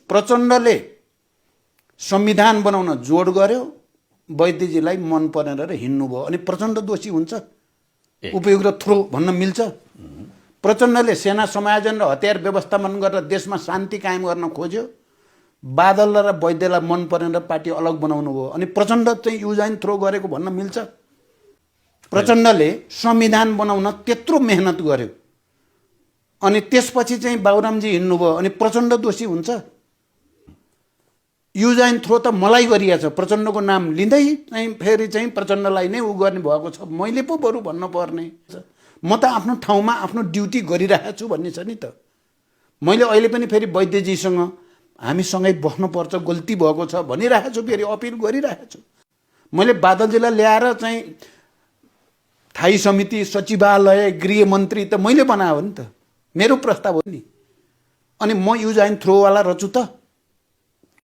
प्रचण्डले संविधान बनाउन जोड गर्यो, वैद्यजीलाई मन परेर हिँड्नुभयो अनि प्रचण्ड दोषी हुन्छ? उपयुक्त थ्रो भन्न मिल्छ? प्रचण्डले सेना समायोजन र हतियार व्यवस्थापन गरेर देशमा शान्ति कायम गर्न खोज्यो, बादल र वैद्यलाई मन परेन पार्टी अलग बनाउनु भयो अनि प्रचण्ड चाहिँ युज एन्ड थ्रो गरेको भन्न मिल्छ? प्रचण्डले संविधान बनाउन त्यत्रो मेहनत गर्यो अनि त्यसपछि चाहिँ बाबुरामजी हिँड्नुभयो अनि प्रचण्ड दोषी हुन्छ? युज एन्ड थ्रो त मलाई गरिएको छ, प्रचण्डको नाम लिँदै चाहिँ फेरि चाहिँ प्रचण्डलाई नै उ गर्ने भएको छ, मैले पो बरु भन्न पर्ने। म त आफ्नो ठाउँमा आफ्नो ड्युटी गरिरहेको छु भन्ने छ नि त। मैले अहिले पनि फेरि वैद्यजीसँग हामीसँगै बस्नुपर्छ, गल्ती भएको छ भनिरहेको छु, फेरि अपिल गरिरहेको छु। मैले बादलजीलाई ल्याएर चाहिँ स्थायी समिति, सचिवालय, गृहमन्त्री त मैले बनाएको हो नि त, मेरो प्रस्ताव हो नि। अनि म युज एन्ड थ्रोवाला रछु त?